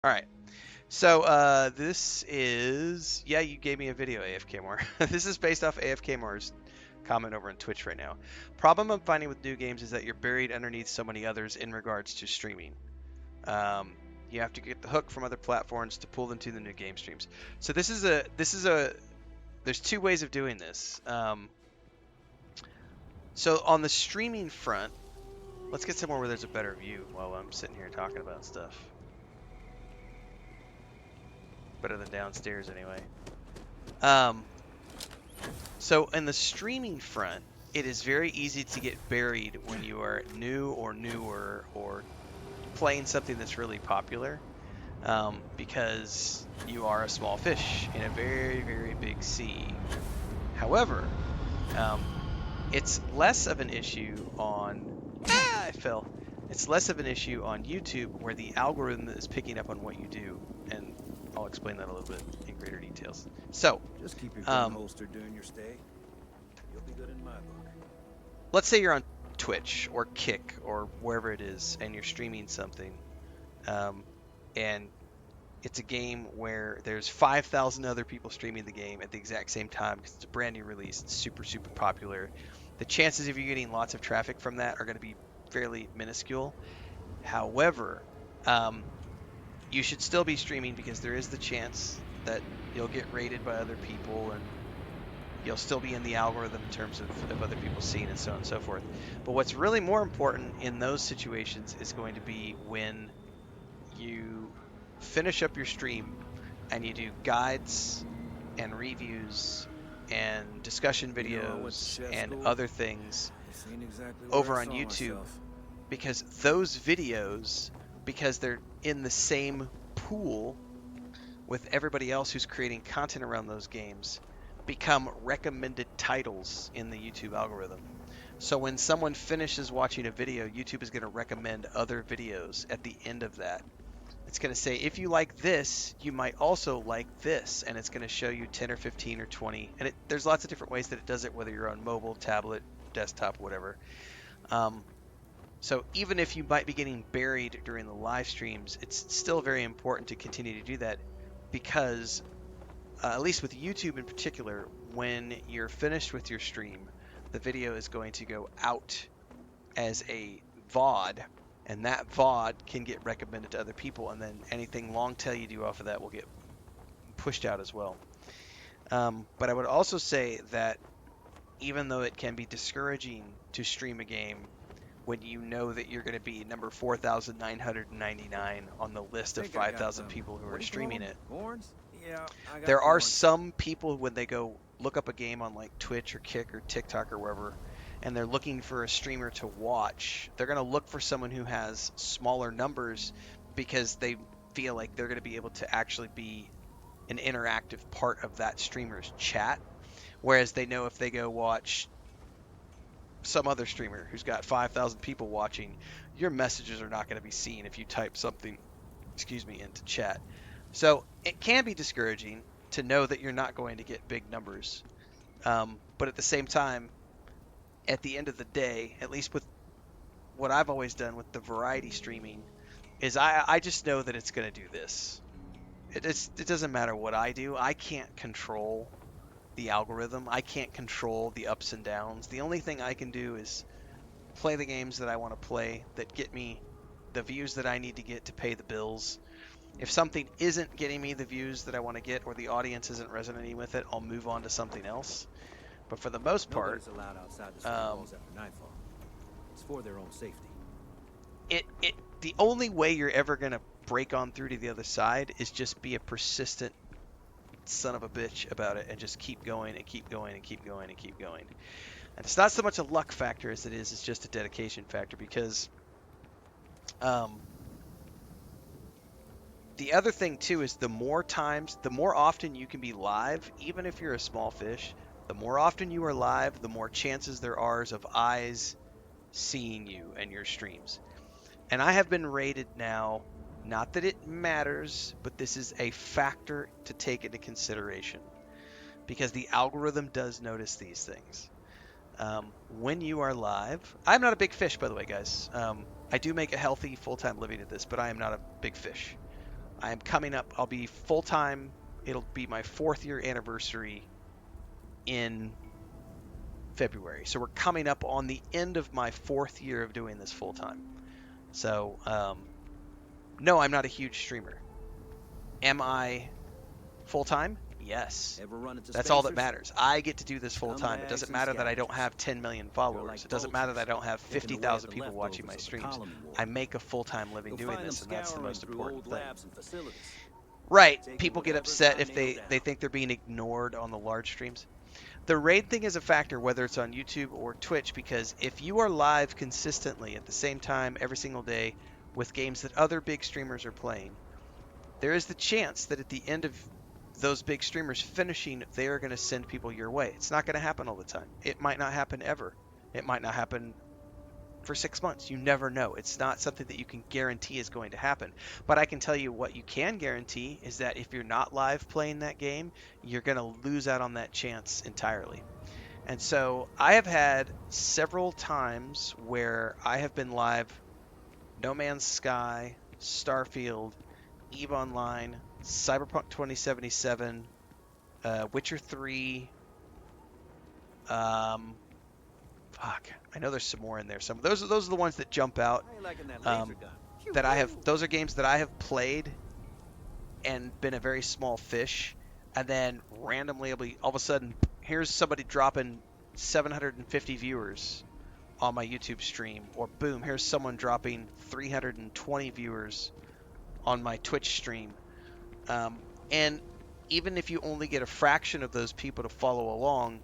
All right. So this is you gave me a video, AFK more. This is based off AFK more's comment over on Twitch right now. Problem I'm finding with new games is that you're buried underneath so many others in regards to streaming. Um, you have to get the hook from other platforms to pull them to the new game streams. So this is a there's two ways of doing this. So on the streaming front, let's get somewhere where there's a better view while I'm sitting here talking about stuff. Better than downstairs anyway. Um, so in the streaming front, it is very easy to get buried when you are new or newer or playing something that's really popular, because you are a small fish in a very, very big sea. However, um, it's less of an issue on. I fell. It's less of an issue on YouTube where the algorithm is picking up on what you do, and I'll explain that a little bit in greater details. So, Just keep your gun holstered during your stay. You'll be good in my book. let's say you're on Twitch or Kick or wherever it is, and you're streaming something, and it's a game where there's 5,000 other people streaming the game at the exact same time because it's a brand new release. It's super, super popular. The chances of you getting lots of traffic from that are going to be fairly minuscule. However, you should still be streaming because there is the chance that you'll get rated by other people and you'll still be in the algorithm in terms of other people seeing it, so on and so forth. But what's really more important in those situations is going to be when you finish up your stream and you do guides and reviews and discussion videos and other things over on YouTube, because those videos, because they're in the same pool with everybody else who's creating content around those games, become recommended titles in the YouTube algorithm. So when someone finishes watching a video, YouTube is going to recommend other videos at the end of that. It's going to say, if you like this, you might also like this, and it's going to show you 10 or 15 or 20. And there's lots of different ways that it does it, whether you're on mobile, tablet, desktop, whatever. So even if you might be getting buried during the live streams, it's still very important to continue to do that because, at least with YouTube in particular, when you're finished with your stream, the video is going to go out as a VOD, and that VOD can get recommended to other people, and then anything long tail you do off of that will get pushed out as well. But I would also say that even though it can be discouraging to stream a game when you know that you're going to be number 4,999 on the list of 5,000 people who are streaming it, Yeah, there are some people when they go look up a game on like Twitch or Kick or TikTok or wherever, and they're looking for a streamer to watch, they're going to look for someone who has smaller numbers because they feel like they're going to be able to actually be an interactive part of that streamer's chat. Whereas they know if they go watch some other streamer who's got 5,000 people watching, your messages are not going to be seen if you type something, into chat. So it can be discouraging to know that you're not going to get big numbers. But at the same time, at the end of the day, at least with what I've always done with the variety streaming, is I just know that it's going to do this. It doesn't matter what I do. I can't control the algorithm. I can't control the ups and downs. The only thing I can do is play the games that I want to play that get me the views that I need to get to pay the bills. If something isn't getting me the views that I want to get, or the audience isn't resonating with it, I'll move on to something else. But for the most part, allowed outside the city walls after nightfall. It's for their own safety. the only way you're ever gonna break on through to the other side is just be a persistent son of a bitch about it and just keep going and keep going and keep going and keep going. And it's not so much a luck factor as it is, it's just a dedication factor, because the other thing too is the more often you can be live, even if you're a small fish, the more often you are live, the more chances there are of eyes seeing you and your streams. And I have been rated now, not that it matters, but this is a factor to take into consideration, because the algorithm does notice these things. When you are live, I'm not a big fish, by the way, guys. I do make a healthy full-time living at this, but I am not a big fish. I'm coming up. I'll be full time. It'll be my 4th year anniversary in February. So we're coming up on the end of my 4th year of doing this full time. So no, I'm not a huge streamer. Am I full time? Yes. Ever run into That's all that spacers? matters. I get to do this full time. It Scumbags doesn't and matter that I don't scavengers. have 10 million They're followers. like It doesn't matter that I don't have picking away at 50,000 the people watching my leftovers of the streams. colony war. I make a full-time living You'll doing find this, them and that's the scouring most through important old thing. labs and facilities. Right. Taking People get whatever's upset not if nailed they down. think they're being ignored on the large streams. The raid thing is a factor, whether it's on YouTube or Twitch, because if you are live consistently at the same time every single day with games that other big streamers are playing, there is the chance that at the end of those big streamers finishing, they are going to send people your way. It's not going to happen all the time. It might not happen ever. It might not happen for 6 months. You never know. It's not something that you can guarantee is going to happen. But I can tell you what you can guarantee is that if you're not live playing that game, you're going to lose out on that chance entirely. And so I have had several times where I have been live No Man's Sky, Starfield, EVE Online, Cyberpunk 2077, Witcher 3. Um, fuck, I know there's some more in there. Some those are the ones that jump out. How you liking that Um, laser gun? that I have. Those are games that I have played and been a very small fish, and then randomly all of a sudden here's somebody dropping 750 viewers on my YouTube stream, or boom, here's someone dropping 320 viewers on my Twitch stream. And even if you only get a fraction of those people to follow along,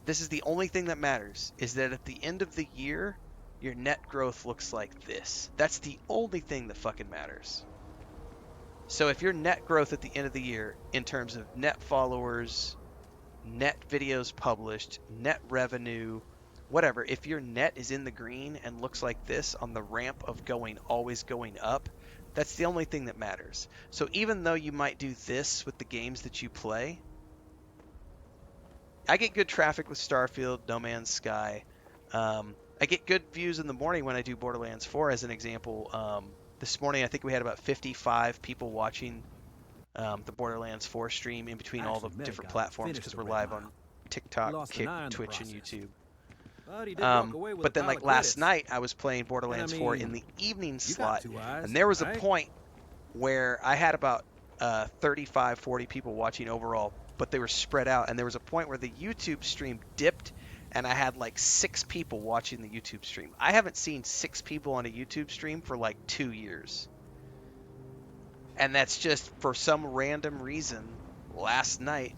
this is the only thing that matters, is that at the end of the year, your net growth looks like this. That's the only thing that fucking matters. So if your net growth at the end of the year, in terms of net followers, net videos published, net revenue, whatever, if your net is in the green and looks like this on the ramp of always going up, that's the only thing that matters. So even though you might do this with the games that you play, I get good traffic with Starfield, No Man's Sky. I get good views in the morning when I do Borderlands 4, as an example. This morning, I think we had about 55 people watching the Borderlands 4 stream in between all the different platforms, because we're live on TikTok, Kick, Twitch, and YouTube. But then, like last night, I was playing Borderlands 4 in the evening slot, and there was a point where I had about 35, 40 people watching overall, but they were spread out, and there was a point where the YouTube stream dipped, and I had like 6 people watching the YouTube stream. I haven't seen 6 people on a YouTube stream for like 2 years. And that's just for some random reason. Last night,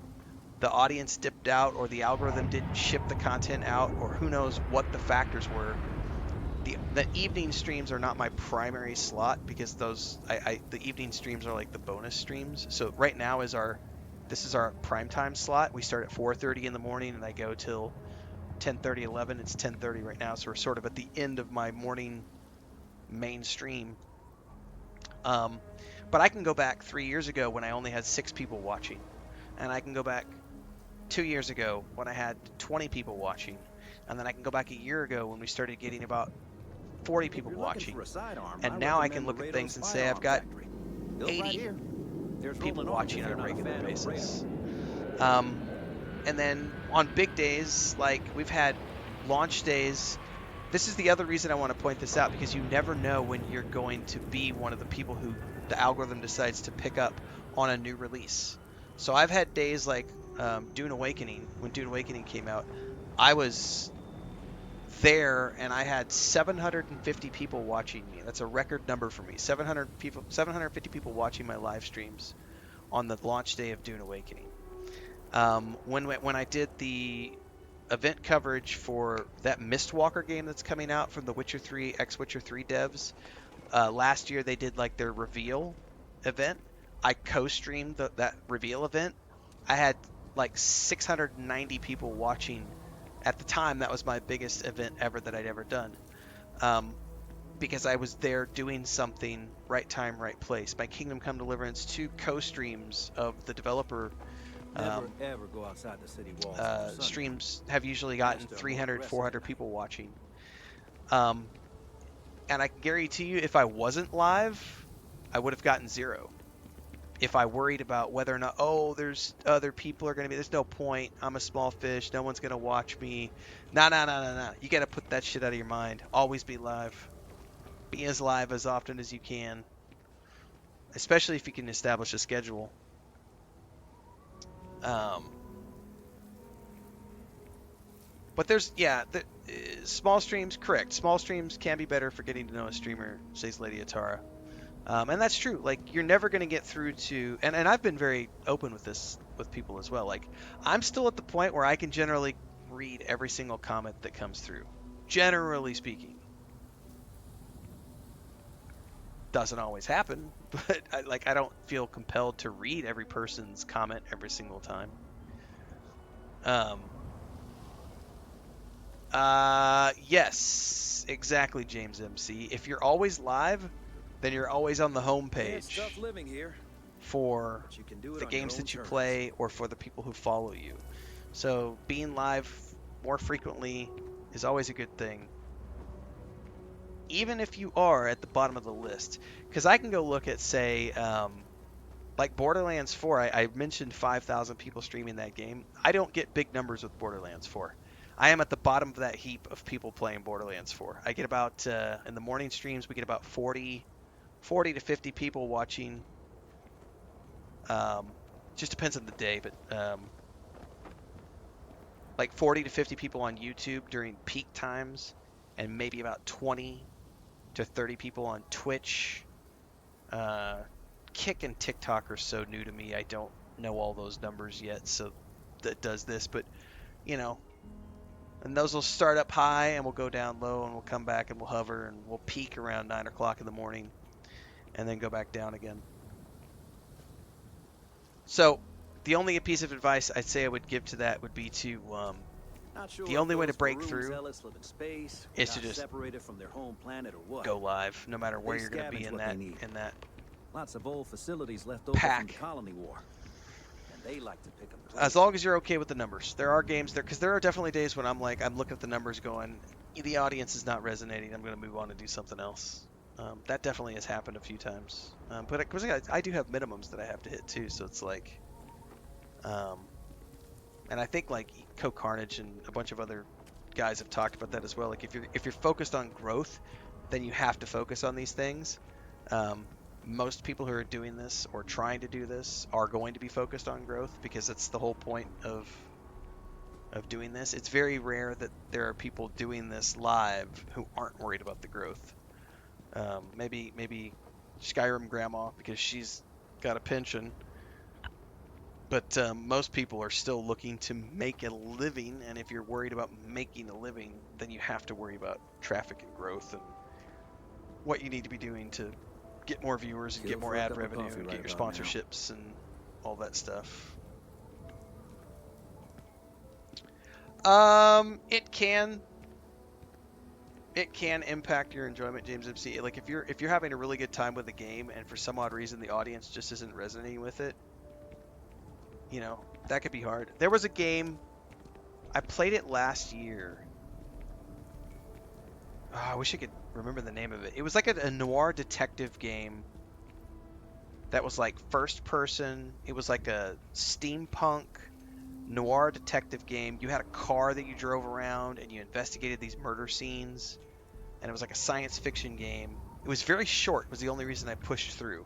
the audience dipped out, or the algorithm didn't ship the content out, or who knows what the factors were. The evening streams are not my primary slot, because the evening streams are like the bonus streams. So right now this is our primetime slot. We start at 4:30 in the morning and I go till 10:30, 11. It's 10:30 right now, so we're sort of at the end of my morning main stream. But I can go back 3 years ago when I only had 6 people watching, and I can go back 2 years ago when I had 20 people watching, and then I can go back a year ago when we started getting about 40 people watching. And now I can look at things and say I've got 80 people watching on a regular basis. And then on big days, like we've had launch days. This is the other reason I want to point this out, because you never know when you're going to be one of the people who the algorithm decides to pick up on a new release. So I've had days like Dune Awakening. When Dune Awakening came out, I was there and I had 750 people watching me. That's a record number for me. 750 people watching my live streams on the launch day of Dune Awakening. When I did the event coverage for that Mistwalker game that's coming out from the Witcher 3 Witcher 3 devs, last year they did like their reveal event. I co-streamed that reveal event. I had like 690 people watching. At the time, that was my biggest event ever that I'd ever done, because I was there doing something, right time, right place. My Kingdom Come Deliverance 2 co-streams of the developer Ever go outside the city walls. streams have usually gotten 300, 400 people watching. And I can guarantee you, if I wasn't live, I would have gotten 0. If I worried about whether or not, oh, there's other people are going to be, there's no point. I'm a small fish. No one's going to watch me. Nah, nah, nah, nah, nah. You got to put that shit out of your mind. Always be live. Be as live as often as you can, especially if you can establish a schedule. Um, but there's, yeah, small streams, correct. Small streams can be better for getting to know a streamer, says Lady Atara. And that's true. Like, you're never going to get through to, and I've been very open with this with people as well. Like, I'm still at the point where I can generally read every single comment that comes through. Generally speaking. Doesn't always happen, but I don't feel compelled to read every person's comment every single time. Um, yes, exactly, James MC. If you're always live, then you're always on the home It's tough page living here, for but you can do it the on your games own that you terms. play or for the people who follow you. So being live more frequently is always a good thing, even if you are at the bottom of the list. Because I can go look at, say, like Borderlands 4. I mentioned 5,000 people streaming that game. I don't get big numbers with Borderlands 4. I am at the bottom of that heap of people playing Borderlands 4. I get about, in the morning streams, we get about 40 to 50 people watching. Just depends on the day, but like 40 to 50 people on YouTube during peak times, and maybe about 20 to 30 people on Twitch. Uh, Kick and TikTok are so new to me. I don't know all those numbers yet, so that does this, but you know, and those will start up high and we'll go down low and we'll come back and we'll hover and we'll peak around 9 o'clock in the morning and then go back down again. So the only piece of advice I'd say I would give to that would be to Not the sure if only way to those break Faroon through zealots live in space, or is to got just separated from their home planet, or what. go live, no matter where They you're going to be scavenge in what they that need. Lots of old facilities left over from the pack. colony war, and they like to pick them As clean. long as you're okay with the numbers. There are games there, because there are definitely days when I'm looking at the numbers going, the audience is not resonating. I'm going to move on and do something else. That definitely has happened a few times. But because I do have minimums that I have to hit too, so it's like, um, and I think like Co Carnage and a bunch of other guys have talked about that as well. Like if you're focused on growth, then you have to focus on these things. Um, Most people who are doing this or trying to do this are going to be focused on growth because that's the whole point of doing this. It's very rare that there are people doing this live who aren't worried about the growth. Maybe Skyrim Grandma because she's got a pension, but most people are still looking to make a living. And if you're worried about making a living, then you have to worry about traffic and growth and what you need to be doing to get more viewers and Kill get more for a ad cup of revenue coffee and right get your about now. sponsorships and all that stuff. It can impact your enjoyment, James MC. Like if you're having a really good time with the game and for some odd reason the audience just isn't resonating with it, that could be hard. There was a game I played it last year. Oh, I wish I could remember the name of it. It was like a noir detective game that was like first person. It was like a steampunk noir detective game. You had a car that you drove around and you investigated these murder scenes, and it was like a science fiction game. It was very short, was the only reason I pushed through.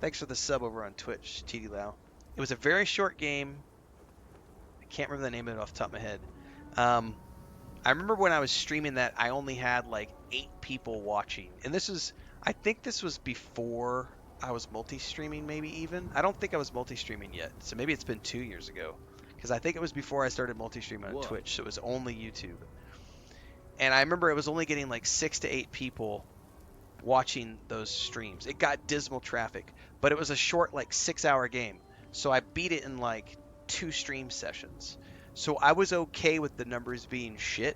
Thanks for the sub over on Twitch, TD Lau. It was a very short game. I can't remember the name of it off the top of my head. I remember when I was streaming that, I only had like 8 people watching. And I think this was before I was multi-streaming, maybe even. I don't think I was multi-streaming yet. So maybe it's been 2 years ago. Because I think it was before I started multi-streaming on What? Twitch. So it was only YouTube. And I remember it was only getting like 6 to 8 people watching those streams. It got dismal traffic. But it was a short, like 6-hour game. So I beat it in like 2 stream sessions. So I was okay with the numbers being shit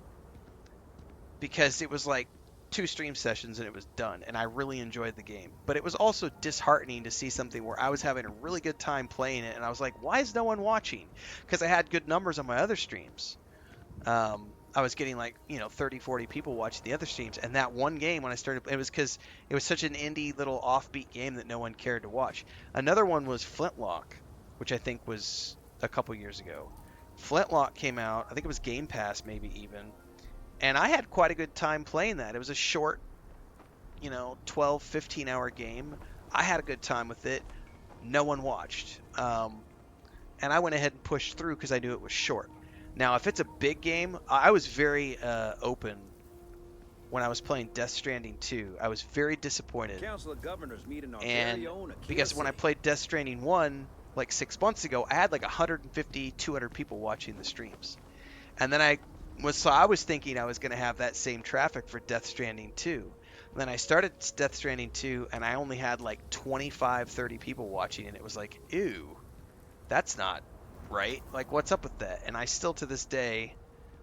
because it was like 2 stream sessions and it was done, and I really enjoyed the game. But it was also disheartening to see something where I was having a really good time playing it and I was like, why is no one watching? Because I had good numbers on my other streams. I was getting like, 30, 40 people watching the other streams. And that one game when I started, it was because it was such an indie little offbeat game that no one cared to watch. Another one was Flintlock, which I think was a couple years ago. Flintlock came out, I think it was Game Pass maybe even. And I had quite a good time playing that. It was a short, 12, 15-hour game. I had a good time with it. No one watched. And I went ahead and pushed through because I knew it was short. Now, if it's a big game, I was very open when I was playing Death Stranding 2. I was very disappointed. Council of Governors meet in our And very own because when I played Death Stranding 1, like 6 months ago, I had like 150, 200 people watching the streams. And then I was thinking I was going to have that same traffic for Death Stranding 2. And then I started Death Stranding 2, and I only had like 25, 30 people watching, and it was like, ew, that's not right. Like, what's up with that? And I still, to this day,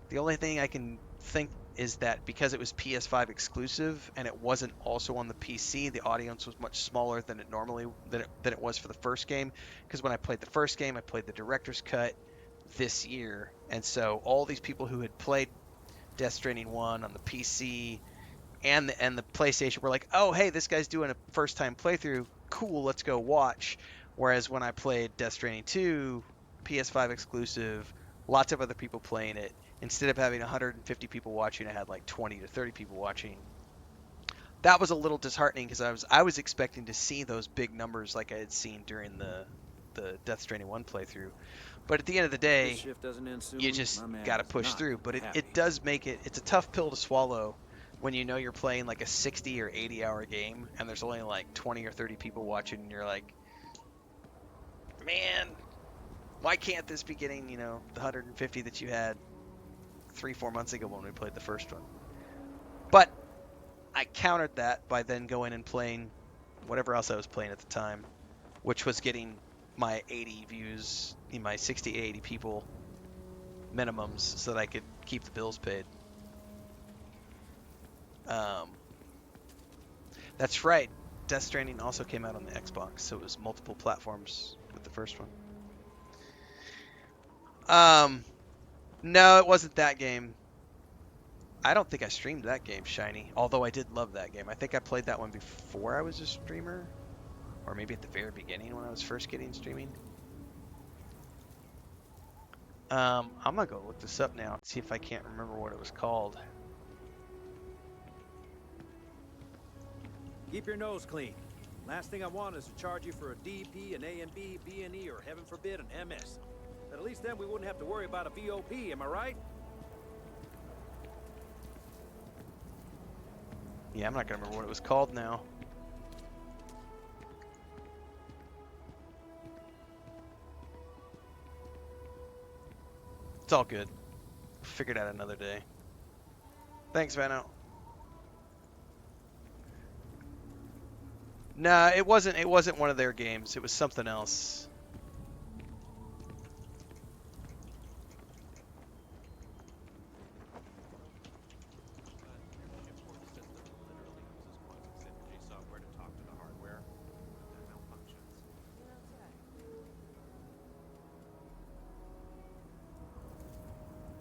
the only thing I can think is that because it was PS5 exclusive and it wasn't also on the PC, the audience was much smaller than it normally than it was for the first game. Because when I played the first game, I played the director's cut this year, and so all these people who had played Death Stranding 1 on the PC and the PlayStation were like, "Oh, hey, this guy's doing a first time playthrough. Cool, let's go watch." Whereas when I played Death Stranding 2, PS5 exclusive, lots of other people playing it. Instead of having 150 people watching, I had like 20 to 30 people watching. That was a little disheartening because I was expecting to see those big numbers like I had seen during the Death Stranding 1 playthrough. But at the end of the This day, shift doesn't end soon. you just My man got to is push not through. But happy. it does make it's a tough pill to swallow when you know you're playing like a 60 or 80-hour game and there's only like 20 or 30 people watching, and you're like, man, why can't this be getting, the 150 that you had 3-4 months ago when we played the first one? But I countered that by then going and playing whatever else I was playing at the time, which was getting my 80 views, my 60 to 80 people minimums so that I could keep the bills paid. That's right. Death Stranding also came out on the Xbox, so it was multiple platforms with the first one. No, it wasn't that game. I don't think I streamed that game, Shiny, although I did love that game. I think I played that one before I was a streamer, or maybe at the very beginning when I was first getting streaming. I'm gonna go look this up now and see if I can't remember what it was called. Keep your nose clean. Last thing I want is to charge you for a DP, an A and B, B and E, or heaven forbid, an MS. But at least then we wouldn't have to worry about a VOP, am I right? Yeah, I'm not gonna remember what it was called now. It's all good. Figure it out another day. Thanks, Vano. Nah, it wasn't one of their games. It was something else.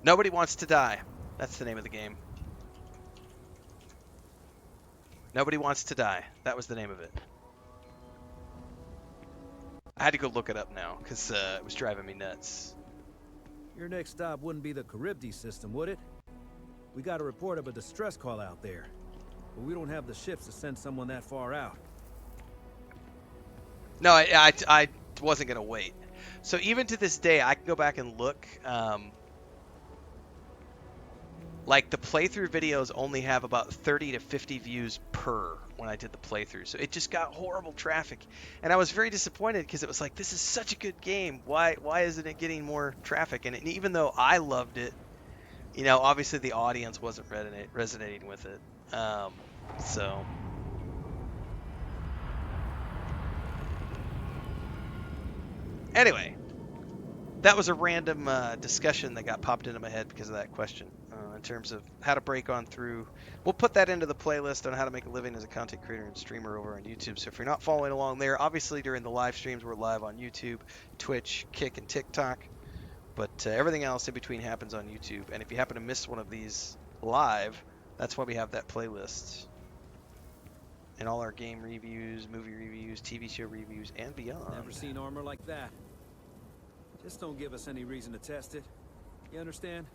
Nobody Wants to Die. That's the name of the game. Nobody Wants to Die. That was the name of it. I had to go look it up now because it was driving me nuts. Your next stop wouldn't be the Charybdis system, would it? We got a report of a distress call out there, but we don't have the ships to send someone that far out. No, I wasn't going to wait. So even to this day, I can go back and look. Like the playthrough videos only have about 30 to 50 views per when I did the playthrough. So it just got horrible traffic. And I was very disappointed because it was like, this is such a good game. Why isn't it getting more traffic? And even though I loved it, obviously the audience wasn't resonating with it. So anyway, that was a random discussion that got popped into my head because of that question. In terms of how to break on through. We'll put that into the playlist on how to make a living as a content creator and streamer over on YouTube. So if you're not following along there, obviously during the live streams, we're live on YouTube, Twitch, Kick, and TikTok. But everything else in between happens on YouTube. And if you happen to miss one of these live, that's why we have that playlist. And all our game reviews, movie reviews, TV show reviews, and beyond. Never seen armor like that. Just don't give us any reason to test it. You understand?